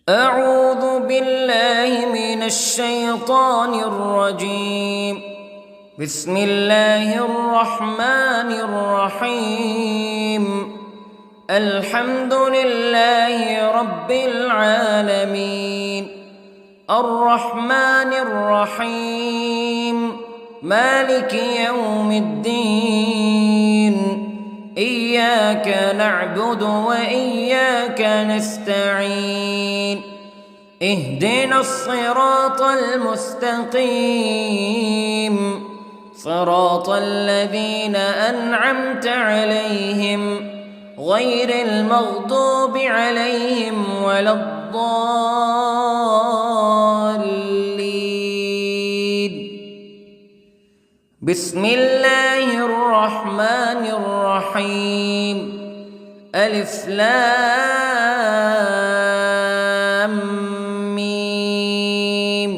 أعوذ بالله من الشيطان الرجيم. بسم الله الرحمن الرحيم. الحمد لله رب العالمين، الرحمن الرحيم، مالك يوم الدين. إياك نعبد وإياك نستعين. اهدنا الصراط المستقيم، صراط الذين أنعمت عليهم غير المغضوب عليهم ولا الضالين. بسم الله الرحمن الرحيم. ألف لام ميم.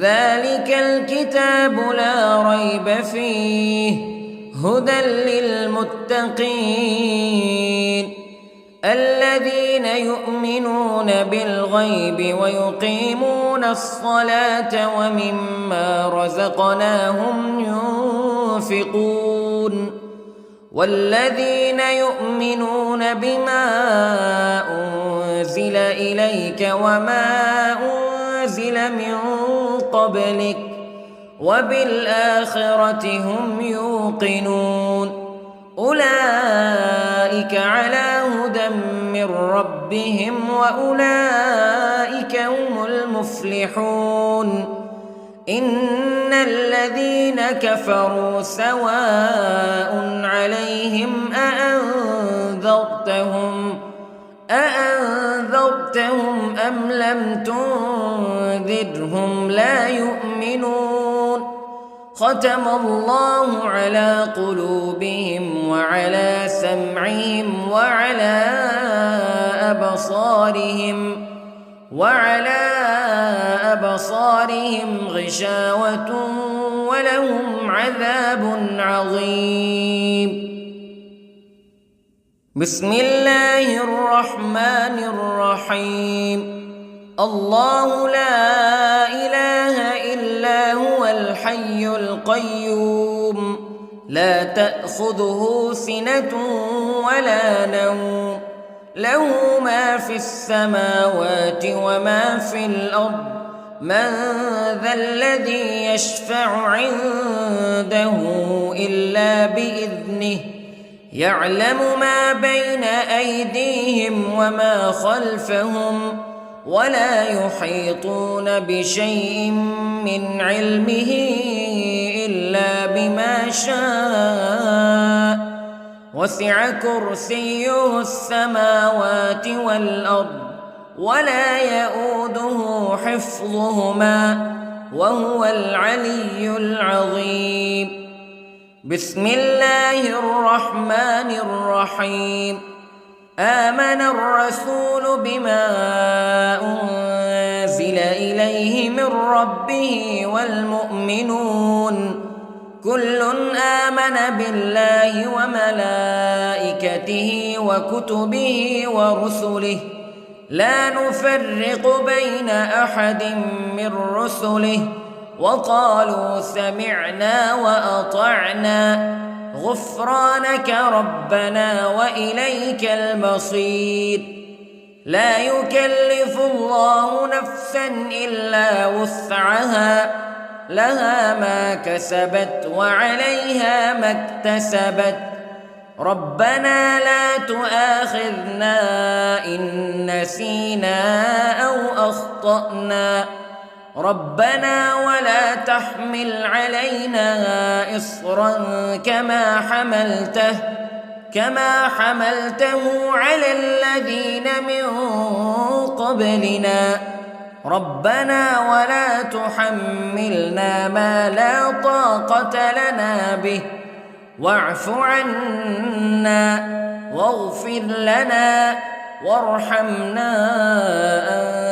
ذلك الكتاب لا ريب فيه هدى للمتقين الذين يؤمنون بالغيب ويقيمون الصلاة ومما رزقناهم ينفقون والذين يؤمنون بما أنزل إليك وما أنزل من قبلك وبالآخرة هم يوقنون. أولئك على هدى من ربهم وأولئك هم المفلحون. إن الذين كفروا سواء عليهم أأنذرتهم أم لم تنذرهم لا يؤمنون. ختم الله على قلوبهم وعلى سمعهم وعلى أبصارهم غشاوة ولهم عذاب عظيم. بسم الله الرحمن الرحيم. الله لا إله إلا هو الحي القيوم لا تأخذه سنة ولا نوم له ما في السماوات وما في الأرض. من ذا الذي يشفع عنده إلا بإذنه يعلم ما بين أيديهم وما خلفهم ولا يحيطون بشيء من علمه إلا بما شاء. وسع كرسيه السماوات والأرض ولا يؤوده حفظهما وهو العلي العظيم. بسم الله الرحمن الرحيم. آمن الرسول بما أنزل إليه من ربه والمؤمنون كل آمن بالله وملائكته وكتبه ورسله لا نفرق بين أحد من رسله وقالوا سمعنا وأطعنا غفرانك ربنا وإليك المصير. لا يكلف الله نفسا إلا وسعها لها ما كسبت وعليها ما اكتسبت. ربنا لا تؤاخذنا إن نسينا أو أخطأنا ربنا ولا تحمل علينا إصرا كما حملته على الذين من قبلنا ربنا ولا تحملنا ما لا طاقة لنا به واعف عنا واغفر لنا وارحمنا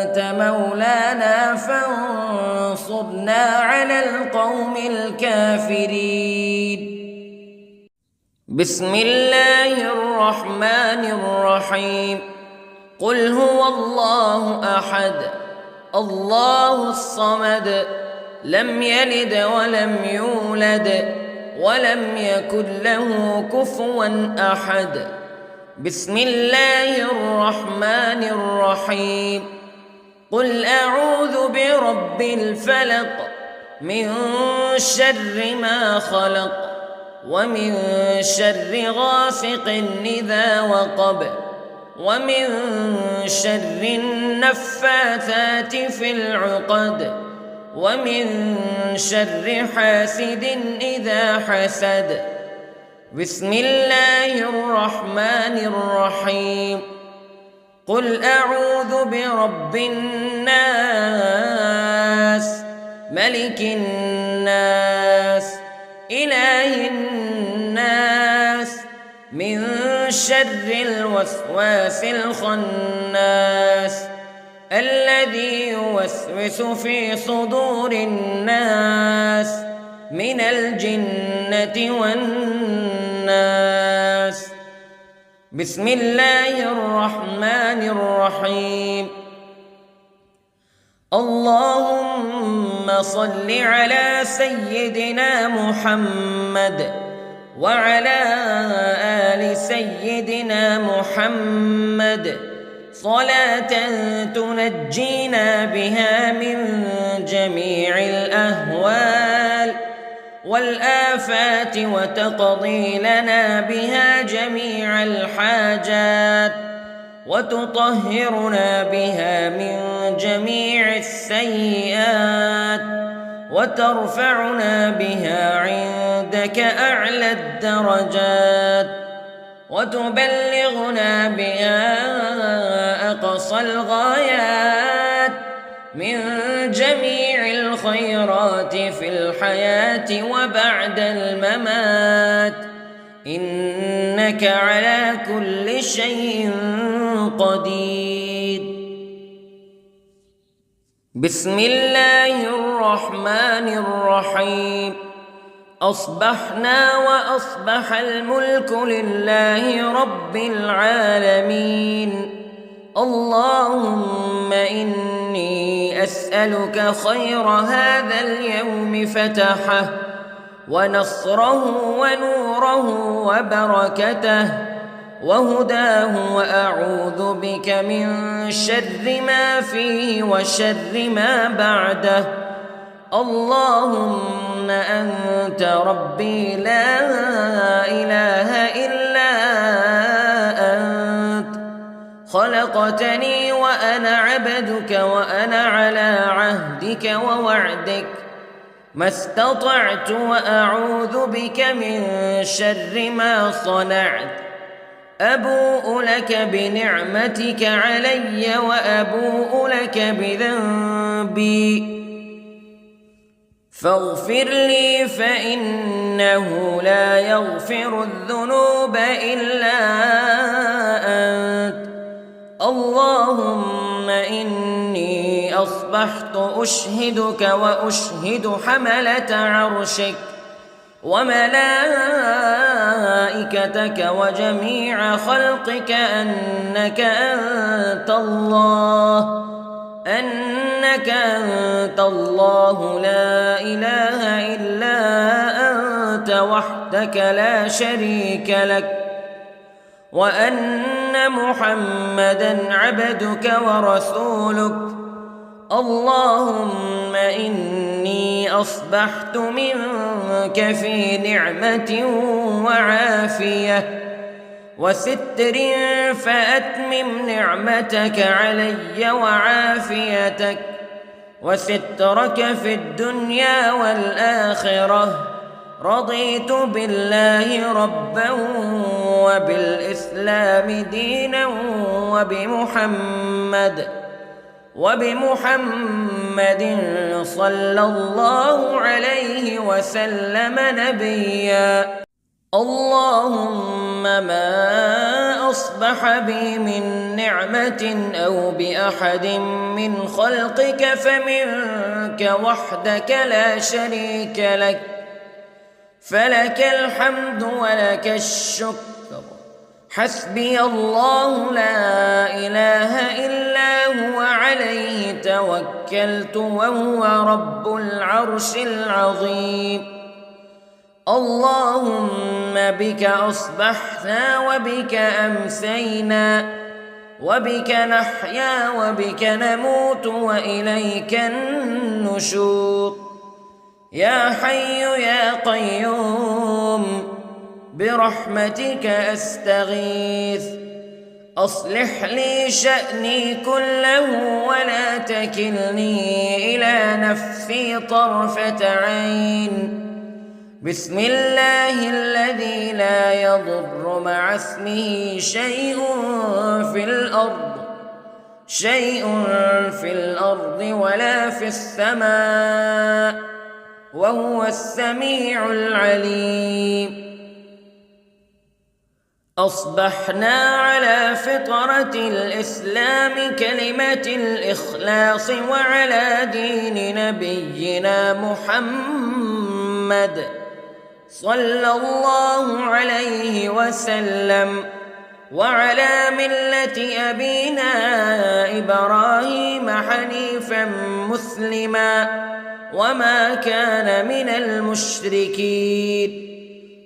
أنت مولانا فانصرنا على القوم الكافرين. بسم الله الرحمن الرحيم. قل هو الله أحد الله الصمد لم يلد ولم يولد ولم يكن له كفوا أحد. بسم الله الرحمن الرحيم. قل أعوذ برب الفلق من شر ما خلق ومن شر غاسق إذا وقب ومن شر النفاثات في العقد ومن شر حاسد إذا حسد. بسم الله الرحمن الرحيم. قل أعوذ برب الناس ملك الناس إله الناس من شر الوسواس الخناس الذي يوسوس في صدور الناس من الجنة والناس. بسم الله الرحمن الرحيم. اللهم صل على سيدنا محمد وعلى آل سيدنا محمد صلاة تنجينا بها من جميع الأهوال والآفات وتقضي لنا بها جميع الحاجات وتطهرنا بها من جميع السيئات وترفعنا بها عندك أعلى الدرجات وتبلغنا بها أقصى الغايات من جميع الخيرات في الحياة وبعد الممات إنك على كل شيء قدير. بسم الله الرحمن الرحيم. أصبحنا وأصبح الملك لله رب العالمين. اللهم إني أسألك خير هذا اليوم فتحه ونصره ونوره وبركته وهداه وأعوذ بك من شر ما فيه وشر ما بعده. اللهم أنت ربي لا إله إلا أنت خلقتني وأنا عبدك وأنا على عهدك ووعدك ما استطعت وأعوذ بك من شر ما صنعت. أبوء لك بنعمتك علي وأبوء لك بذنبي فاغفر لي فإنه لا يغفر الذنوب إلا أنت. اللهم إني أصبحت أشهدك وأشهد حملة عرشك وملائكتك وجميع خلقك أنك أنت الله لا إله إلا أنت وحدك لا شريك لك وأن محمدًا عبدك ورسولك. اللهم إني أصبحت منك في نعمة وعافية وستر فأتمم نعمتك علي وعافيتك وسترك في الدنيا والآخرة. رضيت بالله ربا وبالإسلام دينا وبمحمد صلى الله عليه وسلم نبيا. اللهم ما أصبح بي من نعمة أو بأحد من خلقك فمنك وحدك لا شريك لك فلك الحمد ولك الشكر حسبي الله لا إله إلا هو عليه توكلت وهو رب العرش العظيم. اللهم بك أصبحنا وبك أمسينا وبك نحيا وبك نموت وإليك النشور. يا حي يا قيوم برحمتك أستغيث، أصلح لي شأني كله ولا تكلني إلى نفسي طرفة عين. بسم الله الذي لا يضر مع اسمه شيء في الأرض ولا في السماء وهو السميع العليم. أصبحنا على فطرة الإسلام كلمة الإخلاص وعلى دين نبينا محمد صلى الله عليه وسلم وعلى ملة أبينا إبراهيم حنيفا مسلما وما كان من المشركين.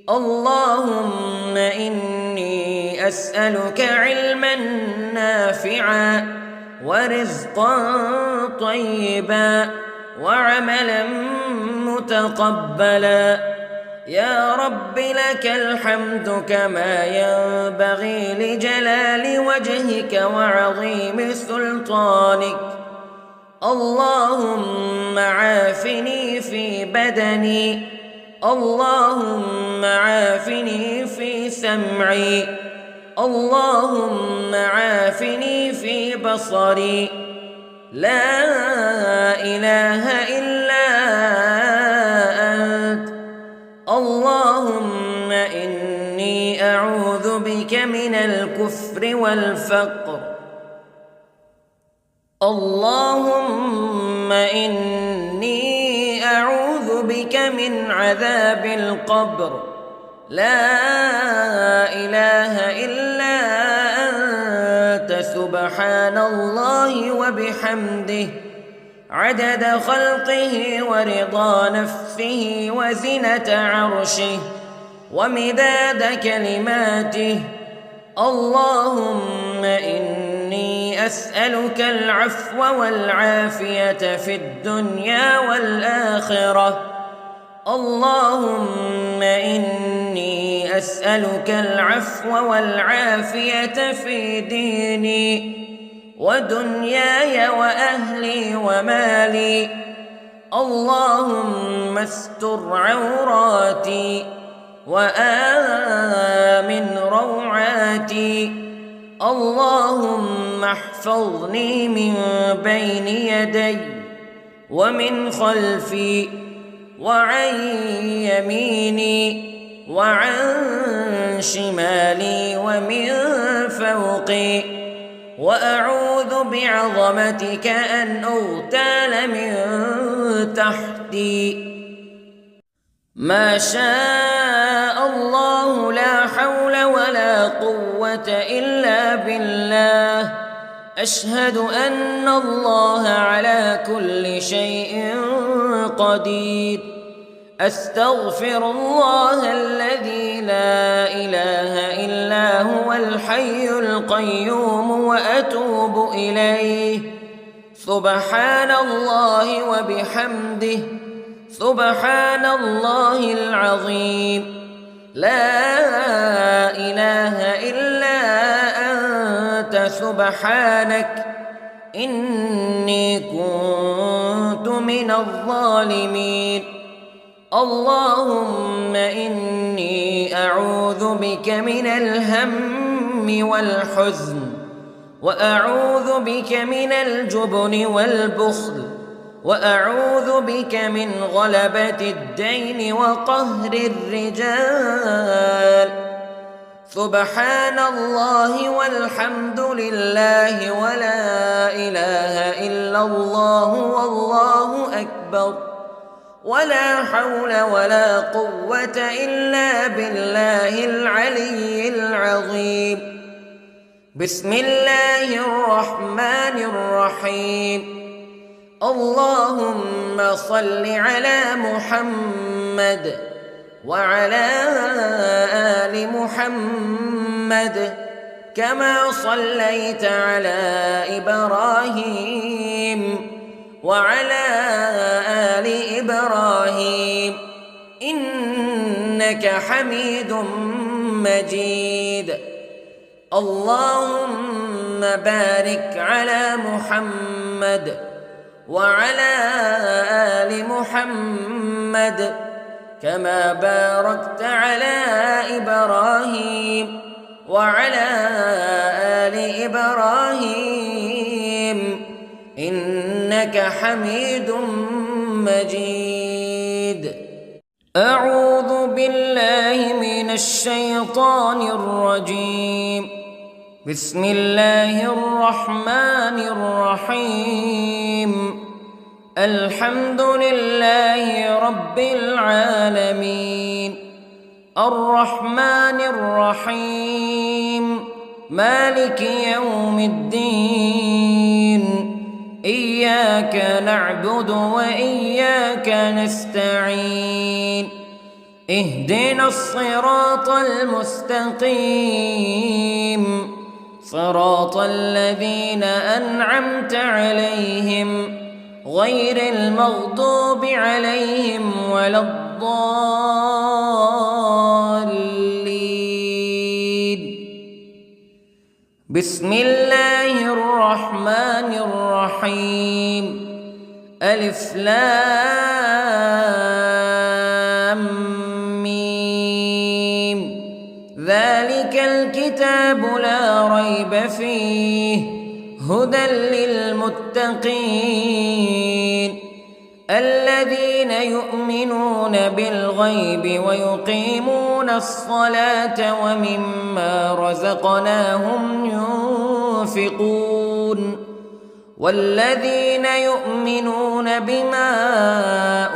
اللهم إني أسألك علما نافعا ورزقا طيبا وعملا متقبلا. يا رب لك الحمد كما ينبغي لجلال وجهك وعظيم سلطانك. اللهم عافني في بدني، اللهم عافني في سمعي، اللهم عافني في بصري. لا إله إلا أنت. اللهم إني أعوذ بك من الكفر والفقر. اللهم إني أعوذ بك من عذاب القبر. لا إله إلا أنت سبحان الله وبحمده عدد خلقه ورضا نفسه وزنة عرشه ومداد كلماته. اللهم إني أسألك العفو والعافية في الدنيا والآخرة. اللهم إني أسألك العفو والعافية في ديني ودنياي وأهلي ومالي. اللهم استر عوراتي وآمن روعاتي. اللهم احفظني من بين يدي ومن خلفي وعن يميني وعن شمالي ومن فوقي، وأعوذ بعظمتك أن أغتال من تحتي. ما شاء الله لا حول ولا قوة إلا بالله. أشهد أن الله على كل شيء قدير. أستغفر الله الذي لا إله إلا هو الحي القيوم وأتوب إليه. سبحان الله وبحمده سبحان الله العظيم. لا إله إلا أنت سبحانك إني كنت من الظالمين. اللهم إني أعوذ بك من الهم والحزن، وأعوذ بك من الجبن والبخل، وأعوذ بك من غلبة الدين وقهر الرجال. سبحان الله والحمد لله ولا إله إلا الله والله أكبر. ولا حول ولا قوة إلا بالله العلي العظيم. بسم الله الرحمن الرحيم. اللهم صل على محمد وعلى آل محمد كما صليت على إبراهيم وعلى آل إبراهيم إنك حميد مجيد. اللهم بارك على محمد وعلى آل محمد كما باركت على إبراهيم وعلى آل إبراهيم إنك حميد مجيد. أعوذ بالله من الشيطان الرجيم. بسم الله الرحمن الرحيم. الحمد لله رب العالمين الرحمن الرحيم مالك يوم الدين إياك نعبد وإياك نستعين اهدنا الصراط المستقيم صراط الذين أنعمت عليهم غير المغضوب عليهم ولا الضالين. بسم الله الرحمن الرحيم. ألف لام ميم ذلك الكتاب لا ريب فيه هدى للمتقين الذين يؤمنون بالغيب ويقيمون الصلاة ومما رزقناهم ينفقون والذين يؤمنون بما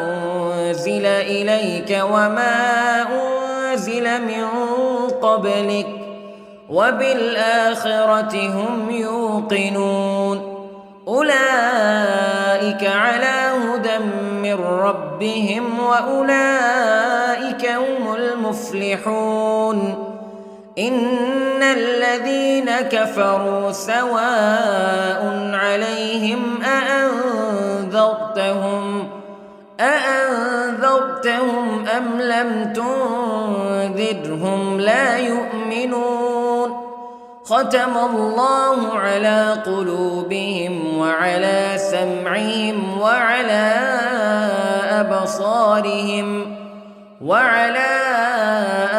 أنزل إليك وما أنزل من قبلك وبالآخرة هم يوقنون أولئك على هدى من ربهم وأولئك هم المفلحون. إن الذين كفروا سواء عليهم أأنذرتهم أم لم تنذرهم لا يؤمنون. ختم الله على قلوبهم وعلى سمعهم وعلى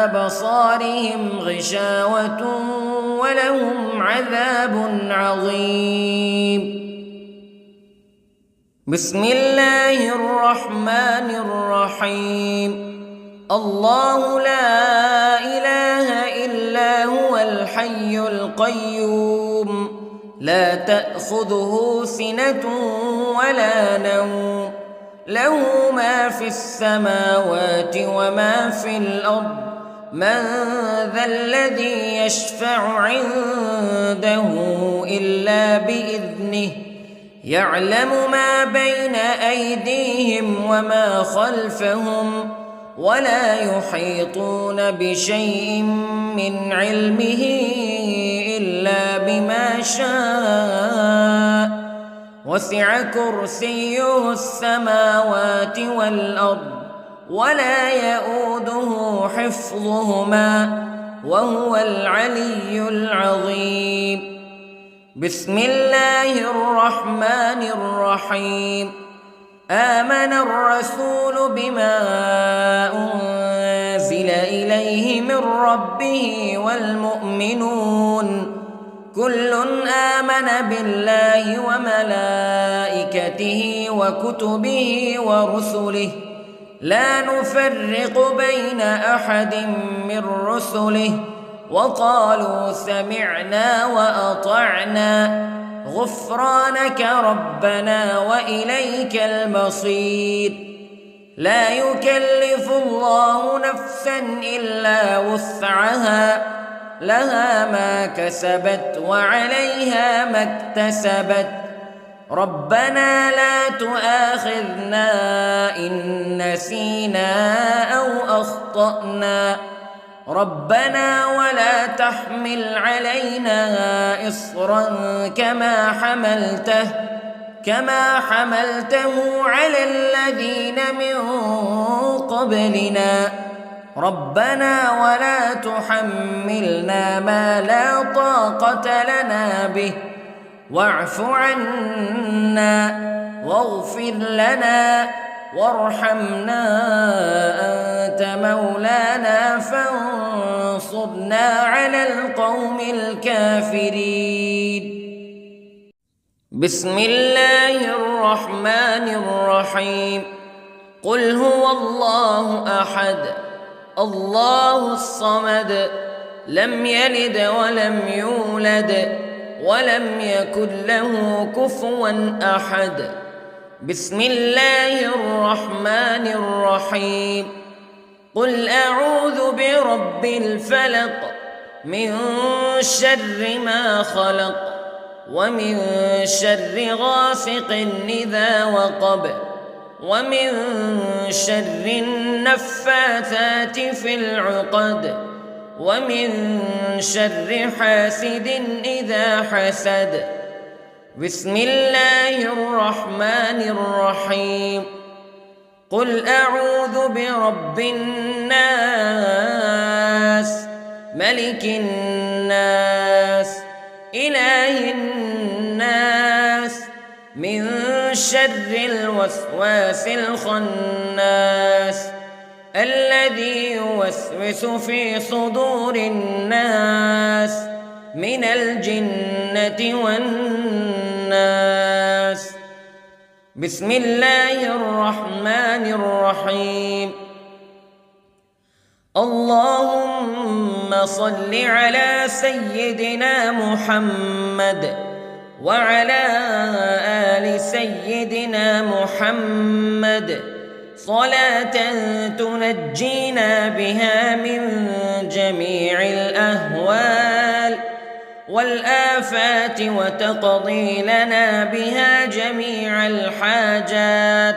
أبصارهم غشاوة ولهم عذاب عظيم. بسم الله الرحمن الرحيم. الله لا إله إلا هو الحي القيوم لا تأخذه سنة ولا نوم له ما في السماوات وما في الأرض من ذا الذي يشفع عنده إلا بإذنه يعلم ما بين أيديهم وما خلفهم ولا يحيطون بشيء من علمه إلا بما شاء وسع كرسيه السماوات والأرض ولا يؤوده حفظهما وهو العلي العظيم. بسم الله الرحمن الرحيم. آمن الرسول بما أنزل إليه من ربه والمؤمنون كل آمن بالله وملائكته وكتبه ورسله لا نفرق بين أحد من رسله وقالوا سمعنا وأطعنا غفرانك ربنا وإليك المصير. لا يكلف الله نفسا إلا وسعها لها ما كسبت وعليها ما اكتسبت ربنا لا تؤاخذنا إن نسينا أو أخطأنا ربنا ولا تحمل علينا إصرا كما حملته على الذين من قبلنا ربنا ولا تحملنا ما لا طاقة لنا به واعف عنا واغفر لنا وارحمنا أنت مولانا فانصرنا على القوم الكافرين. بسم الله الرحمن الرحيم. قل هو الله أحد الله الصمد لم يلد ولم يولد ولم يكن له كفوا أحد. بسم الله الرحمن الرحيم. قل أعوذ برب الفلق من شر ما خلق ومن شر غاسق إذا وقب ومن شر النفاثات في العقد ومن شر حاسد إذا حسد. بسم الله الرحمن الرحيم. قل أعوذ برب الناس ملك الناس إله الناس من شر الوسواس الخناس الذي يوسوس في صدور الناس من الجنة والناس. بسم الله الرحمن الرحيم. اللهم صل على سيدنا محمد وعلى آل سيدنا محمد صلاة تنجينا بها من جميع الأهوال والآفات وتقضي لنا بها جميع الحاجات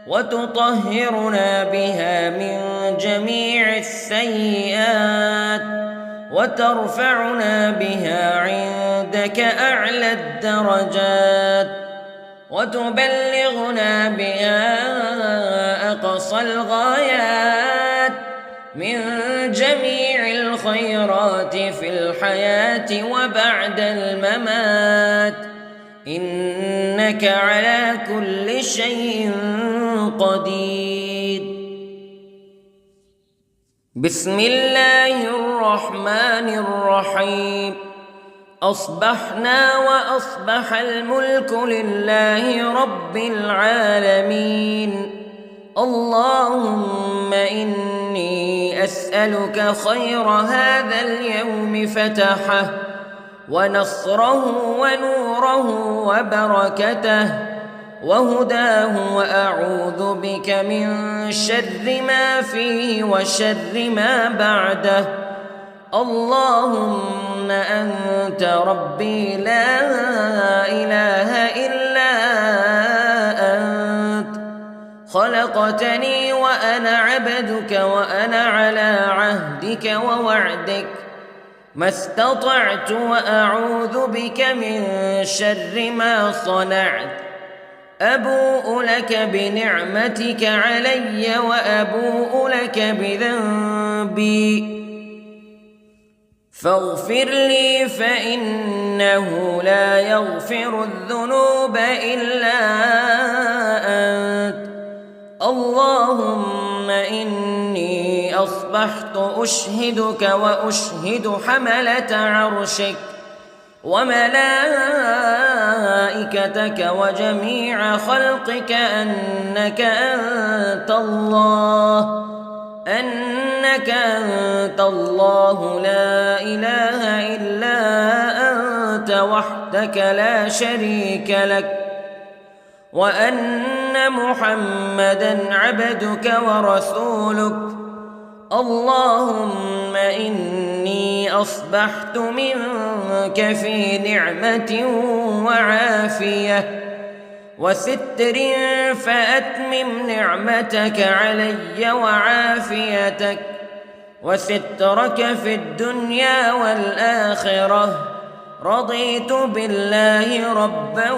وتطهرنا بها من جميع السيئات وترفعنا بها عندك أعلى الدرجات وتبلغنا بها أقصى الغايات من جميع الخيرات في الحياة وبعد الممات إنك على كل شيء قدير. بسم الله الرحمن الرحيم. أصبحنا وأصبح الملك لله رب العالمين. اللهم إني أسألك خير هذا اليوم فتحه ونصره ونوره وبركته وهداه وأعوذ بك من شر ما فيه وشر ما بعده. اللهم أنت ربي لا إله إلا أنت خلقتني وأنا عبدك وأنا على عهدك ووعدك ما استطعت وأعوذ بك من شر ما صنعت. أبوء لك بنعمتك علي وأبوء لك بذنبي فاغفر لي فإنه لا يغفر الذنوب إلا أنت. اللهم إني أصبحت أشهدك وأشهد حملة عرشك وملائكتك وجميع خلقك أنك أنت الله لا إله إلا أنت وحدك لا شريك لك وأن أن محمدًا عبدك ورسولك. اللهم إني أصبحت منك في نعمة وعافية وستر، فأتمم نعمتك علي وعافيتك وسترك في الدنيا والآخرة. رضيت بالله ربا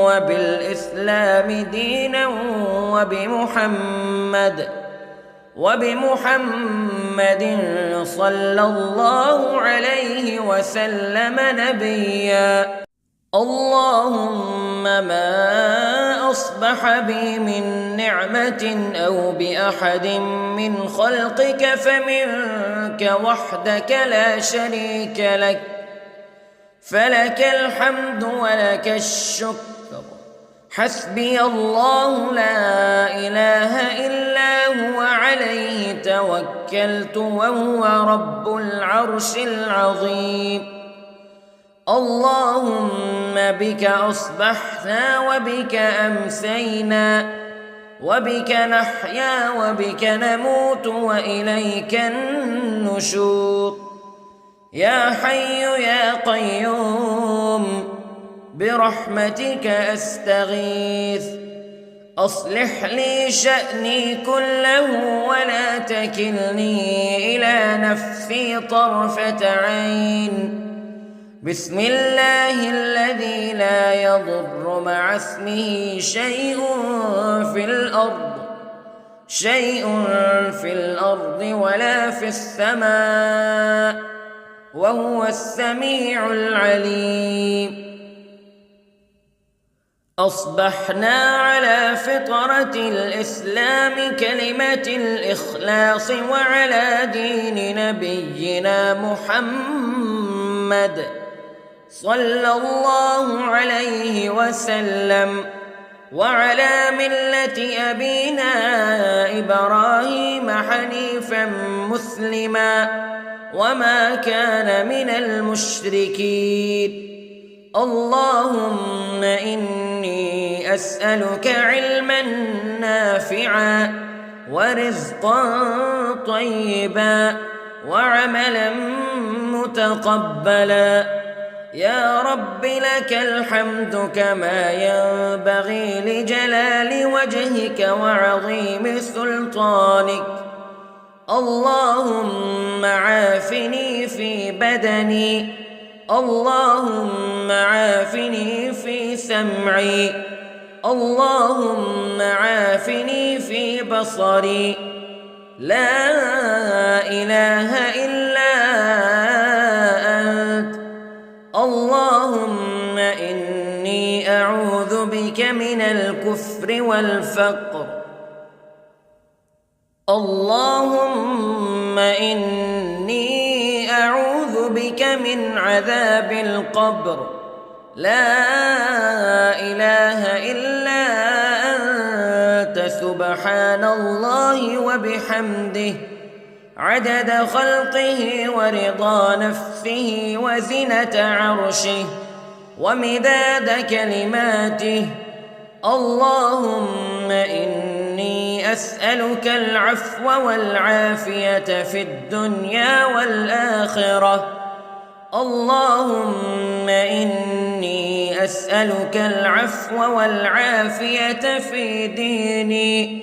وبالإسلام دينا وبمحمد صلى الله عليه وسلم نبيا. اللهم ما أصبح بي من نعمة أو بأحد من خلقك فمنك وحدك لا شريك لك، فلك الحمد ولك الشكر. حسبي الله لا إله إلا هو عليه توكلت وهو رب العرش العظيم. اللهم بك أصبحنا وبك أمسينا وبك نحيا وبك نموت وإليك النشور. يا حي يا قيوم برحمتك أستغيث، أصلح لي شأني كله ولا تكلني إلى نفسي طرفة عين. بسم الله الذي لا يضر مع اسمه شيء في الأرض ولا في السماء، وهو السميع العليم. أصبحنا على فطرة الإسلام كلمة الإخلاص وعلى دين نبينا محمد صلى الله عليه وسلم، وعلى ملة أبينا إبراهيم حنيفا مسلما وما كان من المشركين. اللهم إني أسألك علما نافعا ورزقا طيبا وعملا متقبلا. يا رب لك الحمد كما ينبغي لجلال وجهك وعظيم سلطانك. اللهم عافني في بدني، اللهم عافني في سمعي، اللهم عافني في بصري. لا إله إلا أنت. اللهم إني أعوذ بك من الكفر والفقر. اللهم إني أعوذ بك من عذاب القبر. لا إله إلا أنت سبحان الله وبحمده عدد خلقه ورضا نفسه وزنة عرشه ومداد كلماته. اللهم إني أسألك العفو والعافية في الدنيا والآخرة. اللهم إني أسألك العفو والعافية في ديني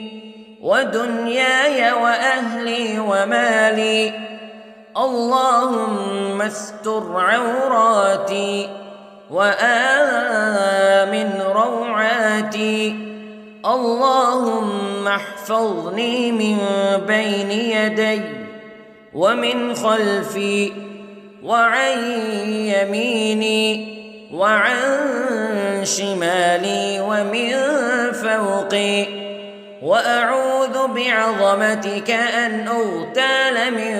ودنياي وأهلي ومالي. اللهم استر عوراتي وآمن روعاتي. اللهم احفظني من بين يدي ومن خلفي وعن يميني وعن شمالي ومن فوقي، وأعوذ بعظمتك أن أغتال من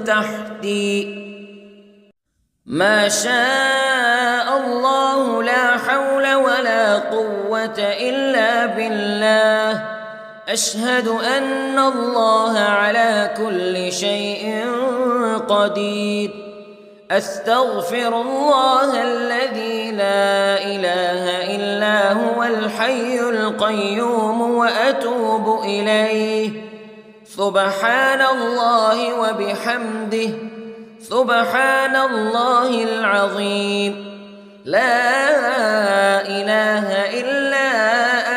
تحتي. ما شاء الله لا حول ولا قوة إلا بالله. أشهد أن الله على كل شيء قدير. أستغفر الله الذي لا إله إلا هو الحي القيوم وأتوب إليه. سبحان الله وبحمده، سبحان الله العظيم. لا إله إلا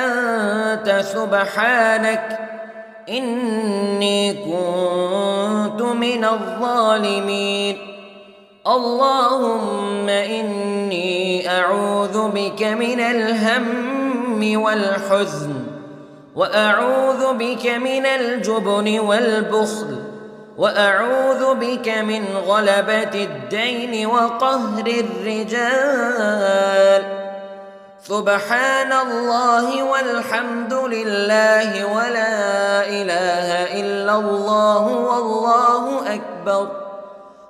أنت سبحانك إني كنت من الظالمين. اللهم إني أعوذ بك من الهم والحزن، وأعوذ بك من الجبن والبخل، وأعوذ بك من غلبة الدين وقهر الرجال. سبحان الله والحمد لله ولا إله إلا الله والله أكبر،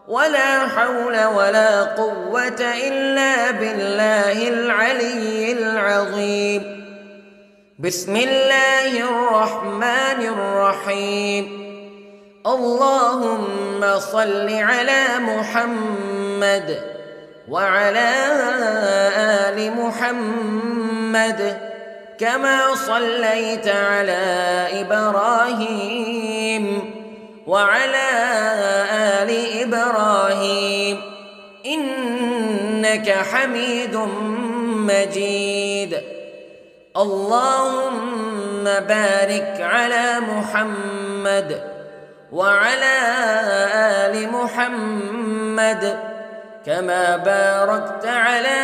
ولا حول ولا قوة إلا بالله العلي العظيم. بسم الله الرحمن الرحيم. اللهم صل على محمد وعلى آل محمد كما صليت على إبراهيم وعلى آل إبراهيم إنك حميد مجيد. اللهم بارك على محمد وعلى آل محمد كما باركت على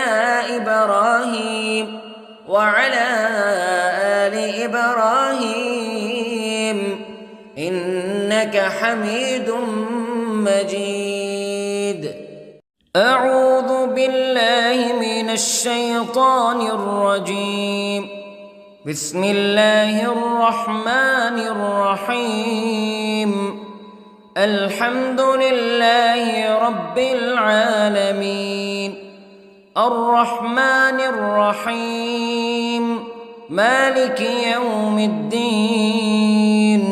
إبراهيم وعلى آل إبراهيم إنك حميد مجيد. أعوذ بالله من الشيطان الرجيم. بسم الله الرحمن الرحيم. الحمد لله رب العالمين، الرحمن الرحيم، مالك يوم الدين.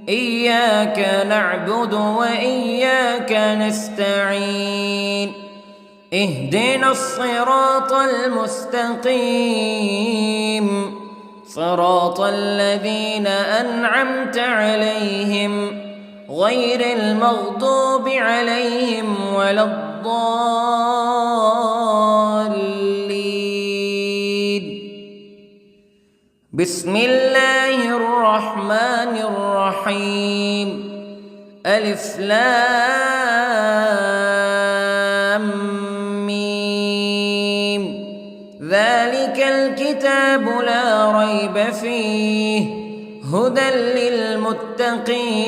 إياك نعبد وإياك نستعين. اهدنا الصراط المستقيم، صراط الذين أنعمت عليهم غير المغضوب عليهم ولا الضالين. بسم الله الرحمن الرحيم. ألف لام ميم. ذلك الكتاب لا ريب فيه هدى للمتقين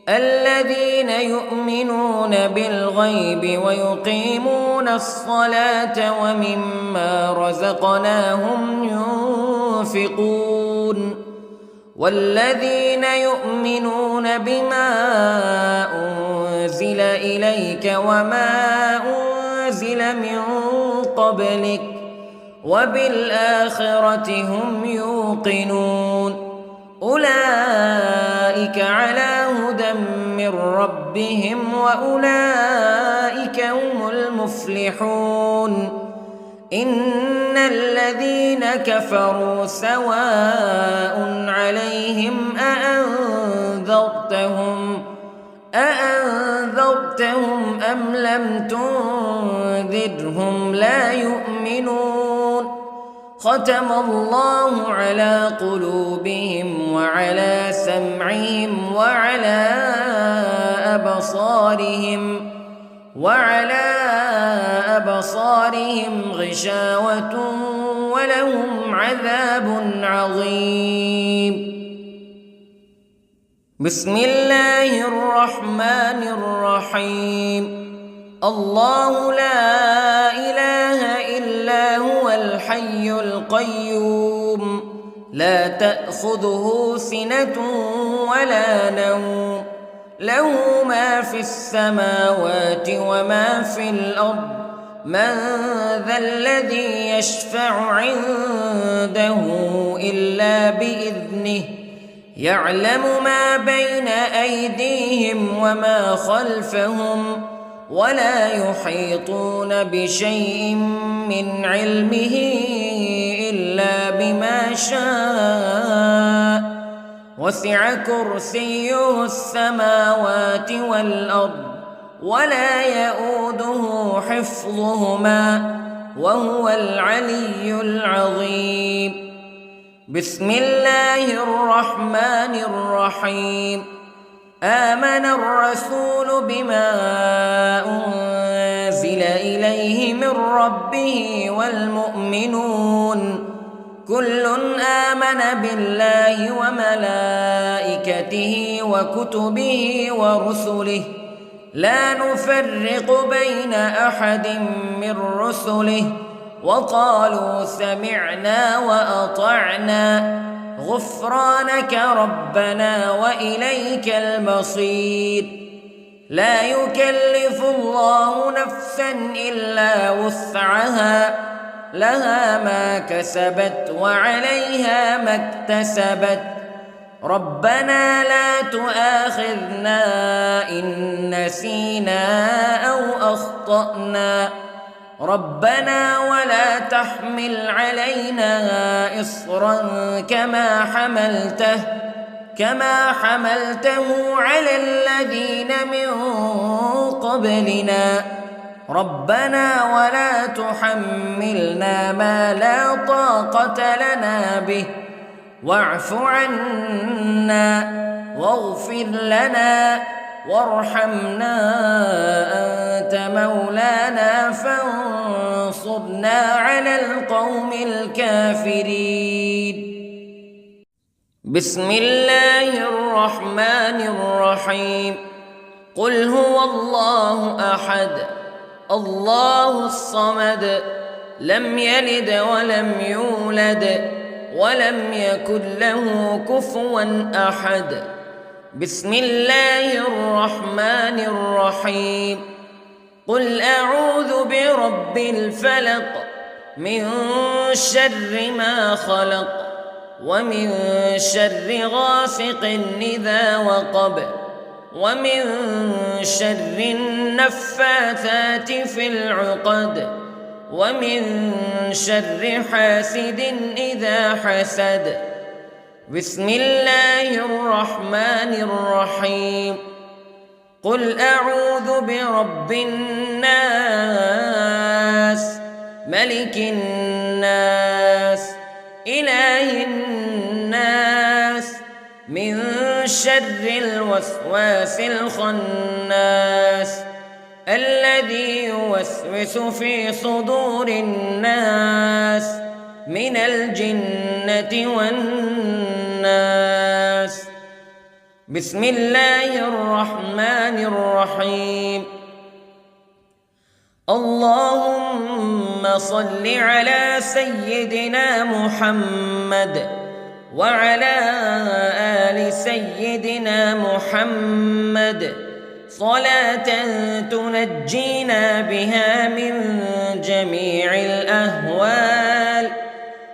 الذين يؤمنون بالغيب ويقيمون الصلاة ومما رزقناهم ينفقون والذين يؤمنون بما أنزل إليك وما أنزل من قبلك وبالآخرة هم يوقنون أولئك على هدى من ربهم وأولئك هم المفلحون. إن الذين كفروا سواء عليهم أأنذرتهم أم لم تنذرهم لا يؤمنون. ختم الله على قلوبهم وعلى سمعهم وعلى أبصارهم غشاوة ولهم عذاب عظيم. بسم الله الرحمن الرحيم. الله لا إله إلا هو الحي القيوم لا تأخذه سنة ولا نوم له ما في السماوات وما في الأرض من ذا الذي يشفع عنده إلا بإذنه يعلم ما بين أيديهم وما خلفهم ولا يحيطون بشيء من علمه إلا بما شاء وسع كرسيه السماوات والأرض ولا يؤوده حفظهما وهو العلي العظيم. بسم الله الرحمن الرحيم. آمن الرسول بما أنزل إليه من ربه والمؤمنون كل آمن بالله وملائكته وكتبه ورسله لا نفرق بين أحد من رسله وقالوا سمعنا وأطعنا غفرانك ربنا وإليك المصير. لا يكلف الله نفسا إلا وسعها لها ما كسبت وعليها ما اكتسبت ربنا لا تؤاخذنا إن نسينا أو أخطأنا ربنا ولا تحمل علينا إصرا كما حملته على الذين من قبلنا ربنا ولا تحملنا ما لا طاقة لنا به واعف عنا واغفر لنا وارحمنا أنت مولانا فانصرنا على القوم الكافرين. بسم الله الرحمن الرحيم. قل هو الله أحد الله الصمد لم يلد ولم يولد ولم يكن له كفوا أحد. بسم الله الرحمن الرحيم. قل أعوذ برب الفلق من شر ما خلق ومن شر غاسق إذا وقب ومن شر النفاثات في العقد ومن شر حاسد إذا حسد. بسم الله الرحمن الرحيم. قل أعوذ برب الناس ملك الناس إله الناس من شر الوسواس الخناس الذي يوسوس في صدور الناس من الجنة والناس. بسم الله الرحمن الرحيم. اللهم صل على سيدنا محمد وعلى آل سيدنا محمد صلاة تنجينا بها من جميع الأهوال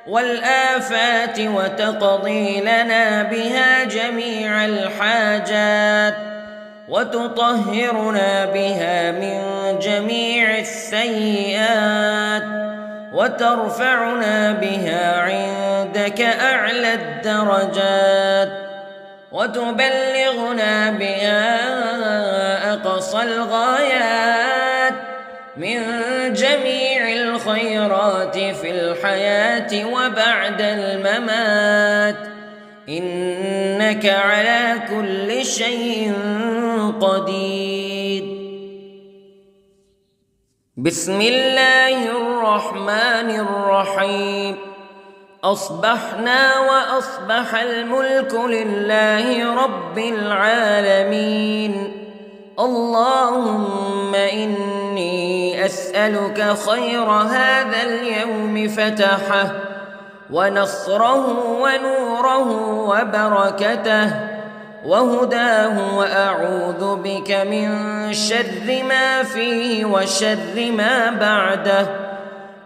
والآفات وتقضي لنا بها جميع الحاجات وتطهرنا بها من جميع السيئات وترفعنا بها عندك أعلى الدرجات وتبلغنا بها أقصى الغايات من جميع الخيرات في الحياة وبعد الممات إنك على كل شيء قدير. بسم الله الرحمن الرحيم. أصبحنا وأصبح الملك لله رب العالمين. اللهم إني أسألك خير هذا اليوم فتحه ونصره ونوره وبركته وهداه وأعوذ بك من شر ما فيه وشر ما بعده.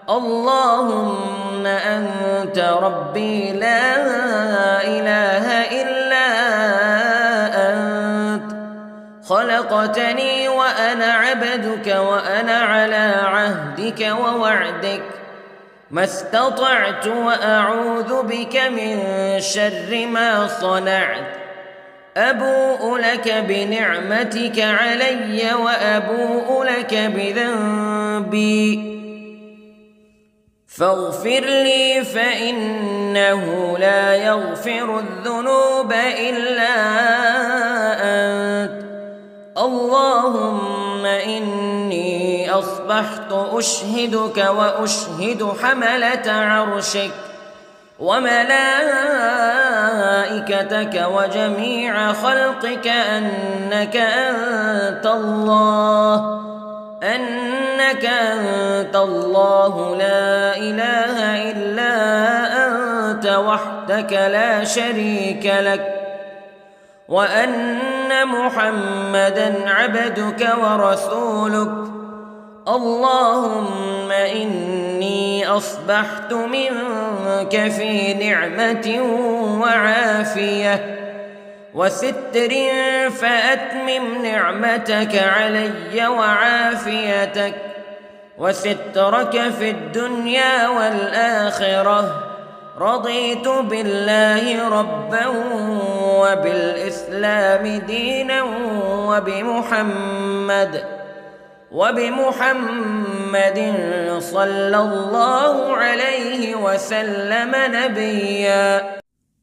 اللهم أنت ربي لا إله إلا خلقتني وأنا عبدك وأنا على عهدك ووعدك ما استطعت وأعوذ بك من شر ما صنعت أبوء لك بنعمتك علي وأبوء لك بذنبي فاغفر لي فإنه لا يغفر الذنوب إلا أنت اللهم إني أصبحت أشهدك وأشهد حملة عرشك وملائكتك وجميع خلقك أنك أنت الله لا إله إلا أنت وحدك لا شريك لك وأن محمدًا عبدك ورسولك اللهم إني أصبحت منك في نعمة وعافية وستر فأتمم نعمتك علي وعافيتك وسترك في الدنيا والآخرة رضيت بالله ربا وبالإسلام دينا وبمحمد صلى الله عليه وسلم نبيا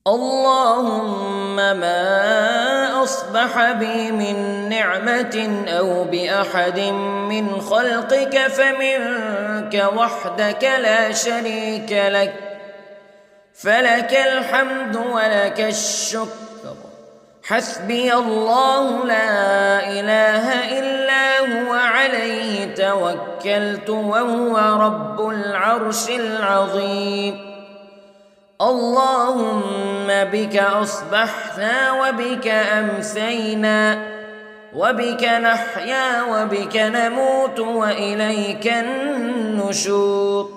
اللهم ما أصبح بي من نعمة أو بأحد من خلقك فمنك وحدك لا شريك لك فلك الحمد ولك الشكر حسبي الله لا إله إلا هو عليه توكلت وهو رب العرش العظيم اللهم بك أصبحنا وبك أمسينا وبك نحيا وبك نموت وإليك النشور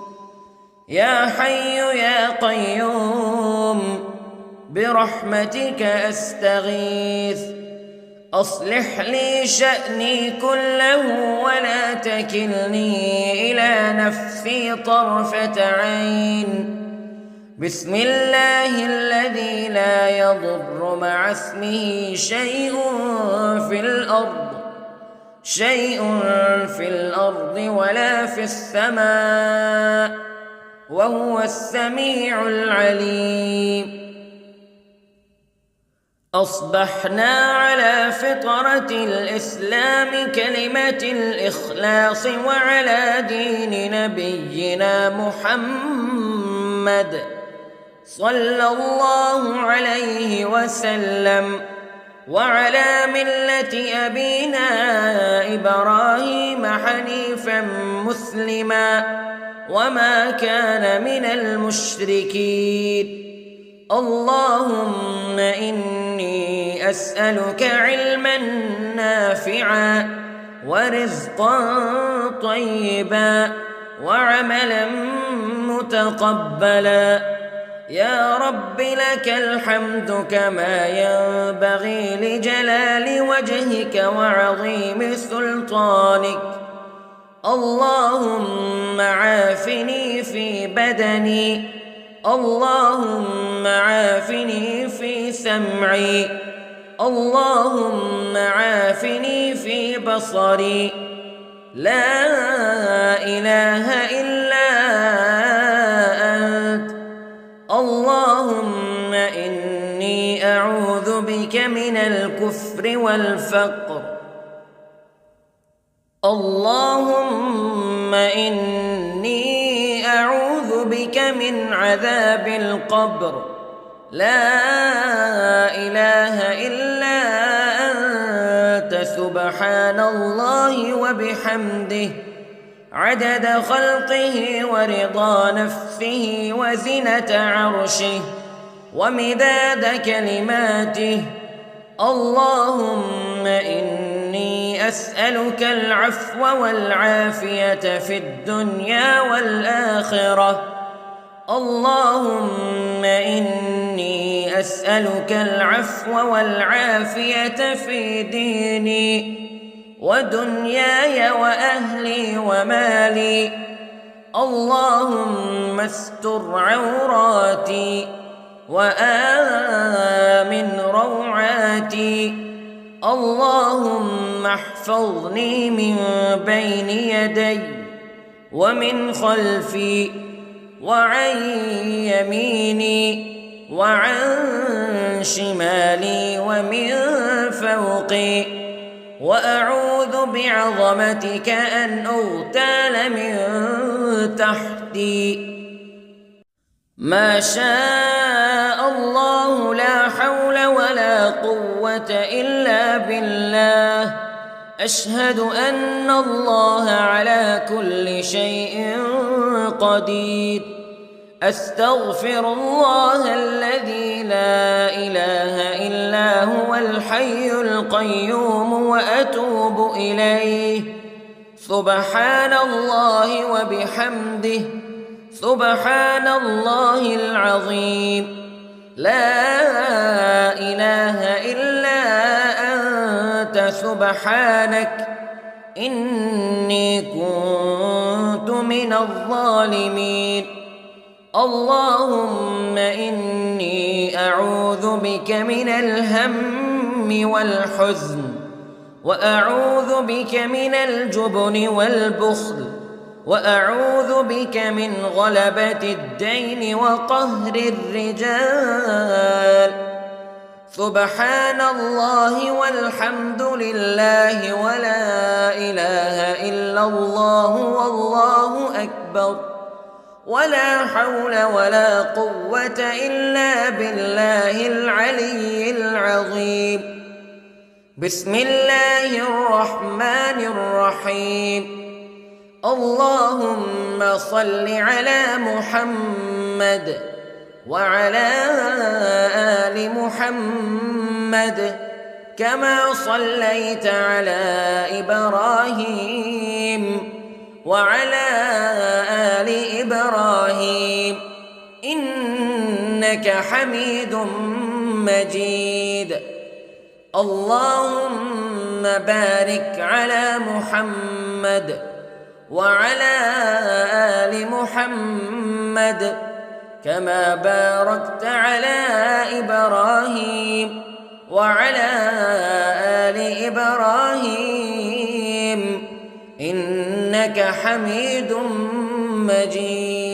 يا حي يا قيوم برحمتك أستغيث أصلح لي شأني كله ولا تكلني إلى نفسي طرفة عين بسم الله الذي لا يضر مع اسمه شيء في الأرض ولا في السماء وهو السميع العليم أصبحنا على فطرة الإسلام كلمة الإخلاص وعلى دين نبينا محمد صلى الله عليه وسلم وعلى ملة أبينا إبراهيم حنيفا مسلما وما كان من المشركين اللهم إني أسألك علما نافعا ورزقا طيبا وعملا متقبلا يا رب لك الحمد كما ينبغي لجلال وجهك وعظيم سلطانك اللهم عافني في بدني اللهم عافني في سمعي اللهم عافني في بصري لا إله إلا أنت اللهم إني أعوذ بك من الكفر والفقر اللهم إني أعوذ بك من عذاب القبر لا إله إلا أنت سبحان الله وبحمده عدد خلقه ورضا نفسه وزنة عرشه ومداد كلماته اللهم إني أسألك العفو والعافية في الدنيا والآخرة اللهم إني أسألك العفو والعافية في ديني ودنياي وأهلي ومالي. اللهم استر عوراتي وآمن روعاتي. اللهم احفظني من بين يدي ومن خلفي وعن يميني وعن شمالي ومن فوقي، وأعوذ بعظمتك أن أغتال من تحتي. ما شاء الله لا حول ولا قوة إلا بالله. أشهد أن الله على كل شيء قدير. أستغفر الله الذي لا إله إلا هو الحي القيوم وأتوب إليه. سبحان الله وبحمده، سبحان الله العظيم. لا إله إلا أنت سبحانك إني كنت من الظالمين. اللهم إني أعوذ بك من الهم والحزن، وأعوذ بك من الجبن والبخل، وأعوذ بك من غلبة الدين وقهر الرجال. سبحان الله والحمد لله ولا إله إلا الله والله أكبر، ولا حول ولا قوة إلا بالله العلي العظيم. بسم الله الرحمن الرحيم. اللهم صل على محمد وعلى آل محمد كما صليت على إبراهيم وعلى آل إبراهيم إنك حميد مجيد. اللهم بارك على محمد وعلى آل محمد كما باركت على إبراهيم وعلى آل إبراهيم إنك حميد مجيد.